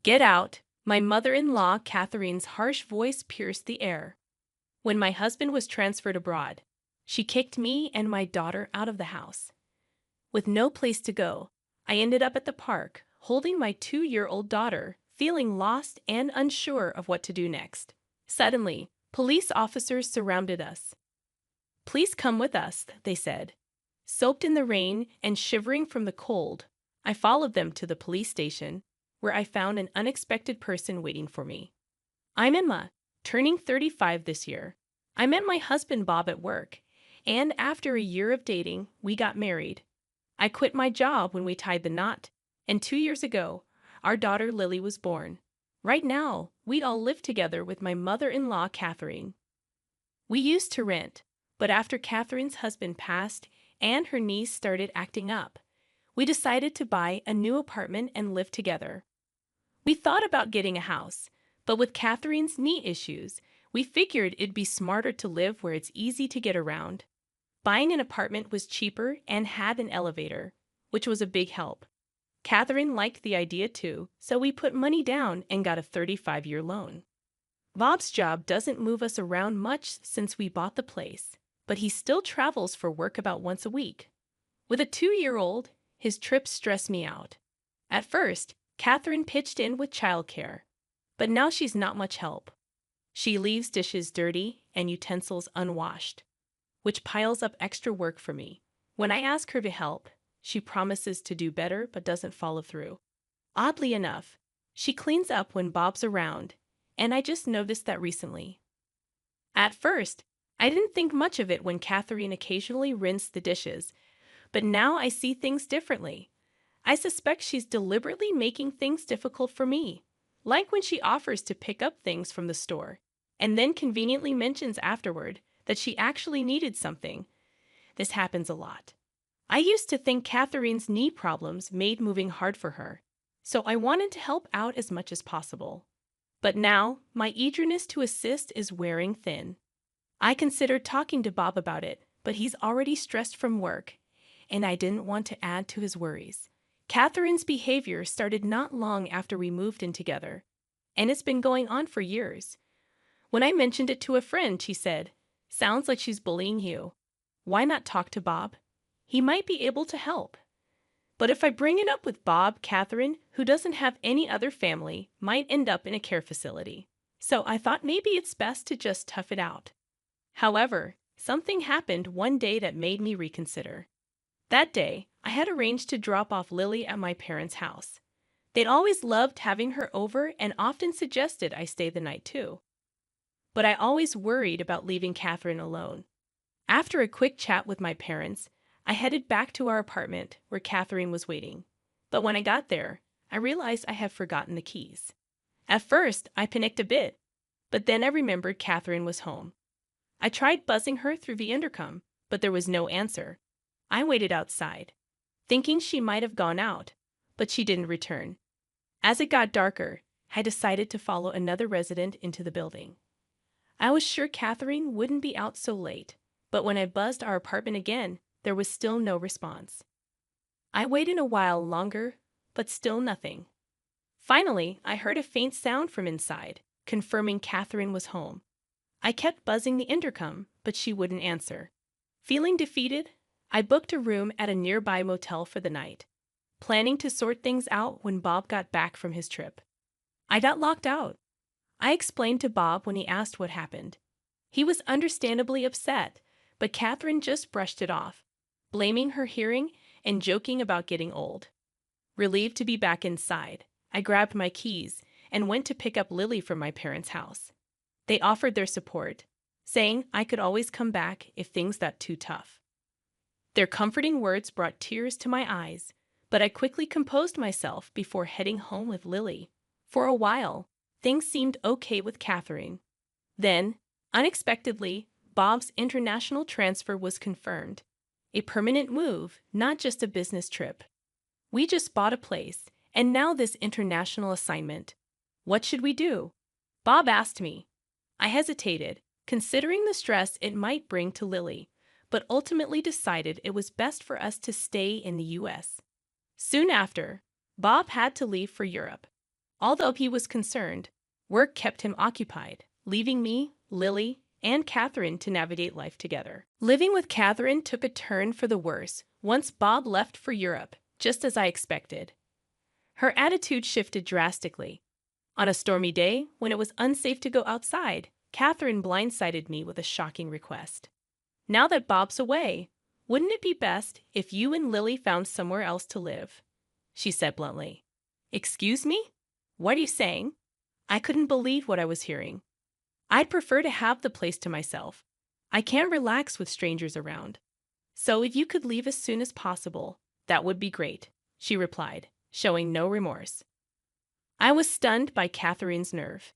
Get out! My mother-in-law, Catherine's harsh voice pierced the air. When my husband was transferred abroad, she kicked me and my daughter out of the house. With no place to go, I ended up at the park, holding my 2-year-old daughter, feeling lost and unsure of what to do next. Suddenly, police officers surrounded us. "Please come with us," they said. Soaked in the rain and shivering from the cold, I followed them to the police station, where I found an unexpected person waiting for me. I'm Emma, turning 35 this year. I met my husband Bob at work, and after a year of dating, we got married. I quit my job when we tied the knot, and 2 years ago, our daughter Lily was born. Right now, we all live together with my mother-in-law, Catherine. We used to rent, but after Catherine's husband passed and her niece started acting up, we decided to buy a new apartment and live together. We thought about getting a house, but with Catherine's knee issues, we figured it'd be smarter to live where it's easy to get around. Buying an apartment was cheaper and had an elevator, which was a big help. Catherine liked the idea too, so we put money down and got a 35-year loan. Bob's job doesn't move us around much since we bought the place, but he still travels for work about once a week. With a 2-year-old, his trips stress me out. At first, Catherine pitched in with childcare, but now she's not much help. She leaves dishes dirty and utensils unwashed, which piles up extra work for me. When I ask her to help, she promises to do better but doesn't follow through. Oddly enough, she cleans up when Bob's around, and I just noticed that recently. At first, I didn't think much of it when Catherine occasionally rinsed the dishes, but now I see things differently. I suspect she's deliberately making things difficult for me, like when she offers to pick up things from the store, and then conveniently mentions afterward that she actually needed something. This happens a lot. I used to think Catherine's knee problems made moving hard for her, so I wanted to help out as much as possible. But now, my eagerness to assist is wearing thin. I considered talking to Bob about it, but he's already stressed from work, and I didn't want to add to his worries. Catherine's behavior started not long after we moved in together, and it's been going on for years. When I mentioned it to a friend, she said, "Sounds like she's bullying you. Why not talk to Bob? He might be able to help." But if I bring it up with Bob, Catherine, who doesn't have any other family, might end up in a care facility. So I thought maybe it's best to just tough it out. However, something happened one day that made me reconsider. That day, I had arranged to drop off Lily at my parents' house. They'd always loved having her over and often suggested I stay the night too. But I always worried about leaving Catherine alone. After a quick chat with my parents, I headed back to our apartment where Catherine was waiting. But when I got there, I realized I had forgotten the keys. At first, I panicked a bit, but then I remembered Catherine was home. I tried buzzing her through the intercom, but there was no answer. I waited outside, thinking she might have gone out, but she didn't return. As it got darker, I decided to follow another resident into the building. I was sure Catherine wouldn't be out so late, but when I buzzed our apartment again, there was still no response. I waited a while longer, but still nothing. Finally, I heard a faint sound from inside, confirming Catherine was home. I kept buzzing the intercom, but she wouldn't answer. Feeling defeated, I booked a room at a nearby motel for the night, planning to sort things out when Bob got back from his trip. I got locked out. I explained to Bob when he asked what happened. He was understandably upset, but Catherine just brushed it off, blaming her hearing and joking about getting old. Relieved to be back inside, I grabbed my keys and went to pick up Lily from my parents' house. They offered their support, saying I could always come back if things got too tough. Their comforting words brought tears to my eyes, but I quickly composed myself before heading home with Lily. For a while, things seemed okay with Catherine. Then, unexpectedly, Bob's international transfer was confirmed. A permanent move, not just a business trip. We just bought a place, and now this international assignment. What should we do? Bob asked me. I hesitated, considering the stress it might bring to Lily, but ultimately decided it was best for us to stay in the U.S. Soon after, Bob had to leave for Europe. Although he was concerned, work kept him occupied, leaving me, Lily, and Catherine to navigate life together. Living with Catherine took a turn for the worse once Bob left for Europe, just as I expected. Her attitude shifted drastically. On a stormy day, when it was unsafe to go outside, Catherine blindsided me with a shocking request. "Now that Bob's away, wouldn't it be best if you and Lily found somewhere else to live?" she said bluntly. "Excuse me? What are you saying?" I couldn't believe what I was hearing. "I'd prefer to have the place to myself. I can't relax with strangers around. So if you could leave as soon as possible, that would be great," she replied, showing no remorse. I was stunned by Catherine's nerve.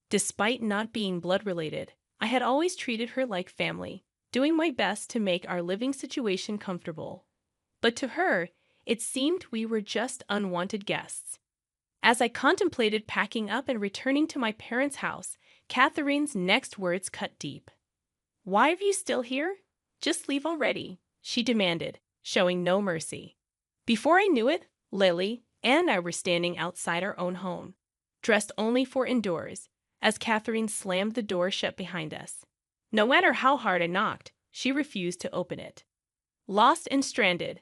Despite not being blood-related, I had always treated her like family, doing my best to make our living situation comfortable. But to her, it seemed we were just unwanted guests. As I contemplated packing up and returning to my parents' house, Catherine's next words cut deep. "Why are you still here? Just leave already," she demanded, showing no mercy. Before I knew it, Lily and I were standing outside our own home, dressed only for indoors, as Catherine slammed the door shut behind us. No matter how hard I knocked, she refused to open it. Lost and stranded,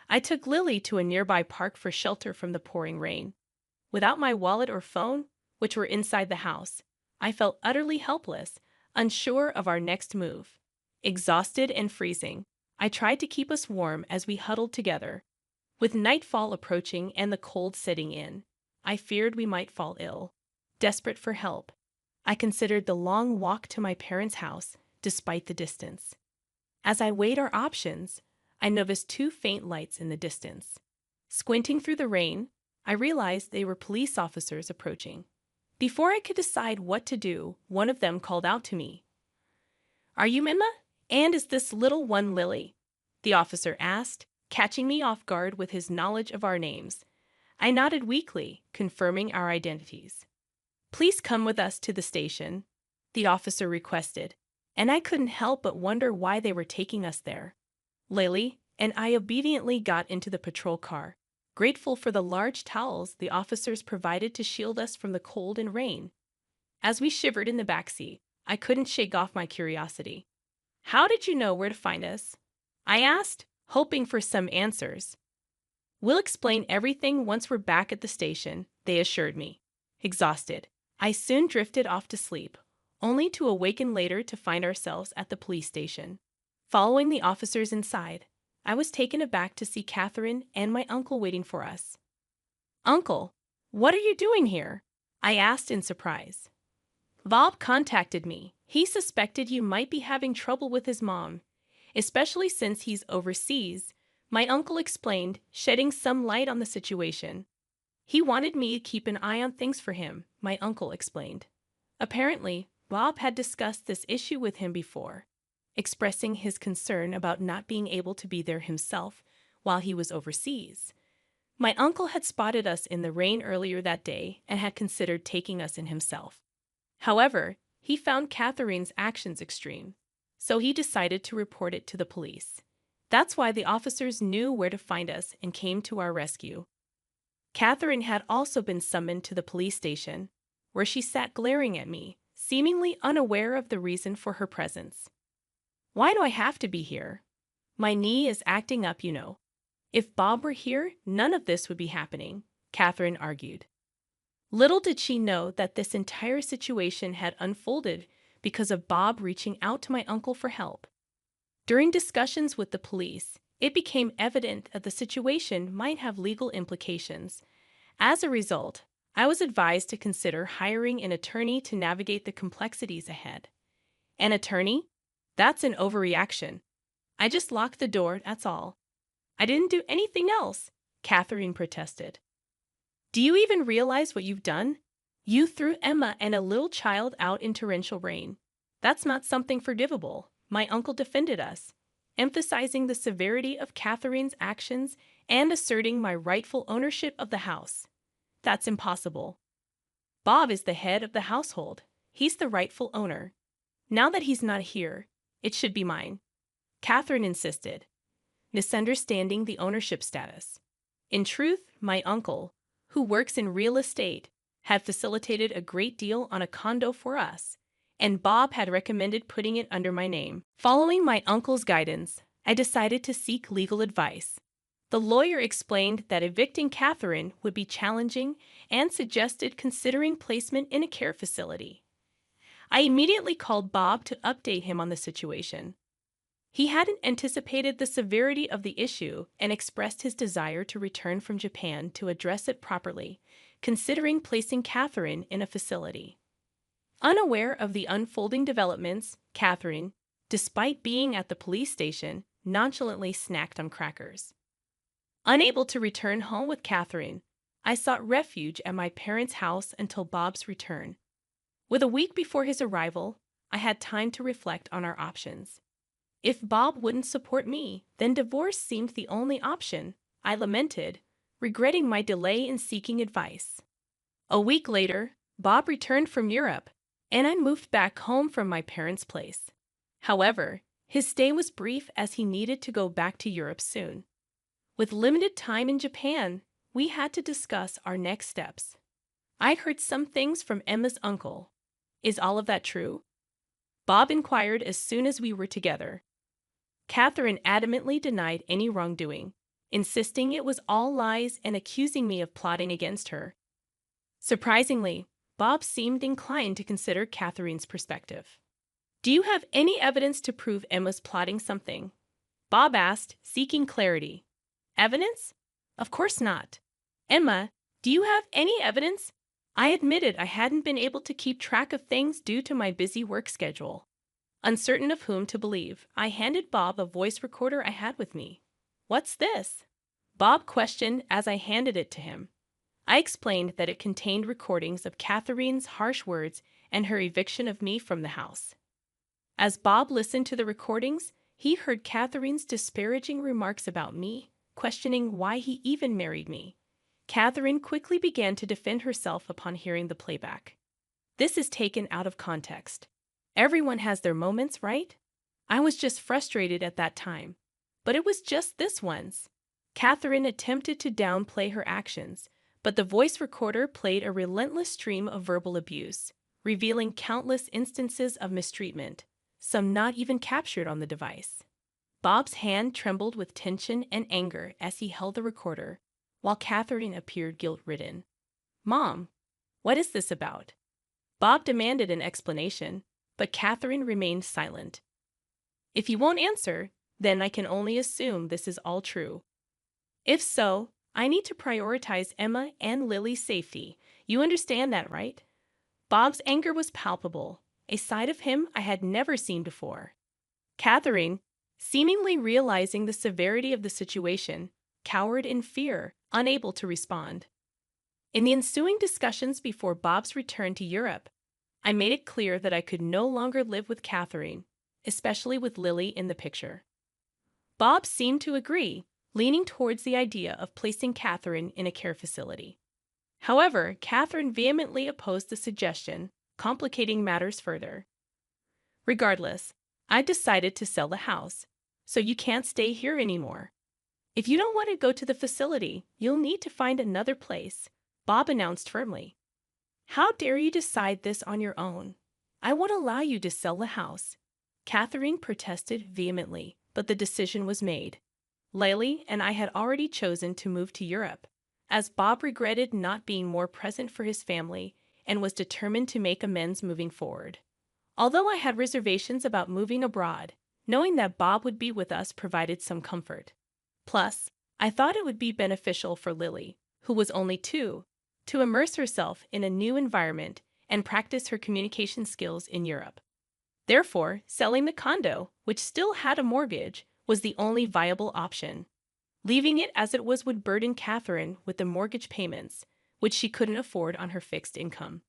I took Lily to a nearby park for shelter from the pouring rain. Without my wallet or phone, which were inside the house, I felt utterly helpless, unsure of our next move. Exhausted and freezing, I tried to keep us warm as we huddled together. With nightfall approaching and the cold setting in, I feared we might fall ill. Desperate for help, I considered the long walk to my parents' house, despite the distance. As I weighed our options, I noticed two faint lights in the distance. Squinting through the rain, I realized they were police officers approaching. Before I could decide what to do, one of them called out to me. "Are you Emma? And is this little one Lily?" the officer asked, catching me off guard with his knowledge of our names. I nodded weakly, confirming our identities. "Please come with us to the station," the officer requested, and I couldn't help but wonder why they were taking us there. Lily and I obediently got into the patrol car, grateful for the large towels the officers provided to shield us from the cold and rain. As we shivered in the backseat, I couldn't shake off my curiosity. "How did you know where to find us?" I asked, hoping for some answers. "We'll explain everything once we're back at the station," they assured me. Exhausted, I soon drifted off to sleep, only to awaken later to find ourselves at the police station. Following the officers inside, I was taken aback to see Catherine and my uncle waiting for us. "Uncle, what are you doing here?" I asked in surprise. "Bob contacted me. He suspected you might be having trouble with his mom, especially since he's overseas," my uncle explained, shedding some light on the situation. "He wanted me to keep an eye on things for him," my uncle explained. Apparently, Bob had discussed this issue with him before, expressing his concern about not being able to be there himself while he was overseas. My uncle had spotted us in the rain earlier that day and had considered taking us in himself. However, he found Catherine's actions extreme, so he decided to report it to the police. That's why the officers knew where to find us and came to our rescue. Catherine had also been summoned to the police station, where she sat glaring at me, seemingly unaware of the reason for her presence. "Why do I have to be here? My knee is acting up, you know. If Bob were here, none of this would be happening," Catherine argued. Little did she know that this entire situation had unfolded because of Bob reaching out to my uncle for help. During discussions with the police, it became evident that the situation might have legal implications. As a result, I was advised to consider hiring an attorney to navigate the complexities ahead. An attorney? That's an overreaction. I just locked the door, that's all. I didn't do anything else, Catherine protested. "Do you even realize what you've done? You threw Emma and a little child out in torrential rain. That's not something forgivable," my uncle defended us, emphasizing the severity of Catherine's actions and asserting my rightful ownership of the house. "That's impossible. Bob is the head of the household. He's the rightful owner. Now that he's not here, it should be mine," Catherine insisted, misunderstanding the ownership status. In truth, my uncle, who works in real estate, had facilitated a great deal on a condo for us, and Bob had recommended putting it under my name. Following my uncle's guidance, I decided to seek legal advice. The lawyer explained that evicting Catherine would be challenging and suggested considering placement in a care facility. I immediately called Bob to update him on the situation. He hadn't anticipated the severity of the issue and expressed his desire to return from Japan to address it properly, considering placing Catherine in a facility. Unaware of the unfolding developments, Catherine, despite being at the police station, nonchalantly snacked on crackers. Unable to return home with Catherine, I sought refuge at my parents' house until Bob's return. With a week before his arrival, I had time to reflect on our options. If Bob wouldn't support me, then divorce seemed the only option, I lamented, regretting my delay in seeking advice. A week later, Bob returned from Europe, and I moved back home from my parents' place. However, his stay was brief as he needed to go back to Europe soon. With limited time in Japan, we had to discuss our next steps. I heard some things from Emma's uncle. Is all of that true? Bob inquired as soon as we were together. Catherine adamantly denied any wrongdoing, insisting it was all lies and accusing me of plotting against her. Surprisingly, Bob seemed inclined to consider Catherine's perspective. Do you have any evidence to prove Emma's plotting something? Bob asked, seeking clarity. Evidence? Of course not. Emma, do you have any evidence? I admitted I hadn't been able to keep track of things due to my busy work schedule. Uncertain of whom to believe, I handed Bob a voice recorder I had with me. What's this? Bob questioned as I handed it to him. I explained that it contained recordings of Catherine's harsh words and her eviction of me from the house. As Bob listened to the recordings, he heard Catherine's disparaging remarks about me, questioning why he even married me. Catherine quickly began to defend herself upon hearing the playback. This is taken out of context. Everyone has their moments, right? I was just frustrated at that time. But it was just this once. Catherine attempted to downplay her actions, but the voice recorder played a relentless stream of verbal abuse, revealing countless instances of mistreatment, some not even captured on the device. Bob's hand trembled with tension and anger as he held the recorder, while Catherine appeared guilt-ridden. Mom, what is this about? Bob demanded an explanation, but Catherine remained silent. If you won't answer, then I can only assume this is all true. If so, I need to prioritize Emma and Lily's safety. You understand that, right? Bob's anger was palpable, a side of him I had never seen before. Catherine, seemingly realizing the severity of the situation, cowered in fear, unable to respond. In the ensuing discussions before Bob's return to Europe, I made it clear that I could no longer live with Catherine, especially with Lily in the picture. Bob seemed to agree, leaning towards the idea of placing Catherine in a care facility. However, Catherine vehemently opposed the suggestion, complicating matters further. Regardless, I decided to sell the house, so you can't stay here anymore. If you don't want to go to the facility, you'll need to find another place, Bob announced firmly. How dare you decide this on your own? I won't allow you to sell the house. Catherine protested vehemently, but the decision was made. Lily and I had already chosen to move to Europe, as Bob regretted not being more present for his family and was determined to make amends moving forward. Although I had reservations about moving abroad, knowing that Bob would be with us provided some comfort. Plus, I thought it would be beneficial for Lily, who was only 2, to immerse herself in a new environment and practice her communication skills in Europe. Therefore, selling the condo, which still had a mortgage, was the only viable option. Leaving it as it was would burden Catherine with the mortgage payments, which she couldn't afford on her fixed income.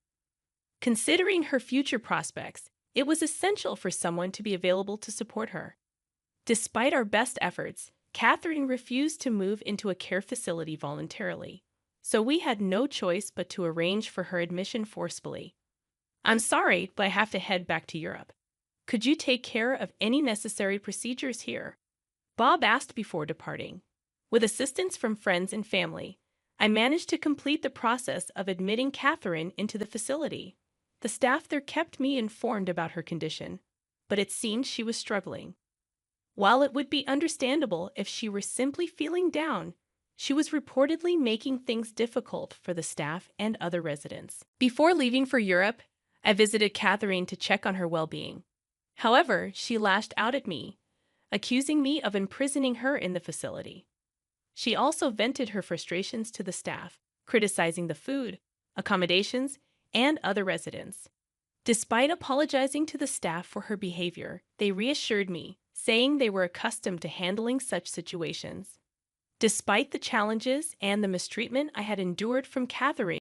Considering her future prospects, it was essential for someone to be available to support her. Despite our best efforts, Catherine refused to move into a care facility voluntarily, so we had no choice but to arrange for her admission forcibly. I'm sorry, but I have to head back to Europe. Could you take care of any necessary procedures here? Bob asked before departing. With assistance from friends and family, I managed to complete the process of admitting Catherine into the facility. The staff there kept me informed about her condition, but it seemed she was struggling. While it would be understandable if she were simply feeling down, she was reportedly making things difficult for the staff and other residents. Before leaving for Europe, I visited Catherine to check on her well-being. However, she lashed out at me, accusing me of imprisoning her in the facility. She also vented her frustrations to the staff, criticizing the food, accommodations, and other residents. Despite apologizing to the staff for her behavior, they reassured me, saying they were accustomed to handling such situations. Despite the challenges and the mistreatment I had endured from Catherine,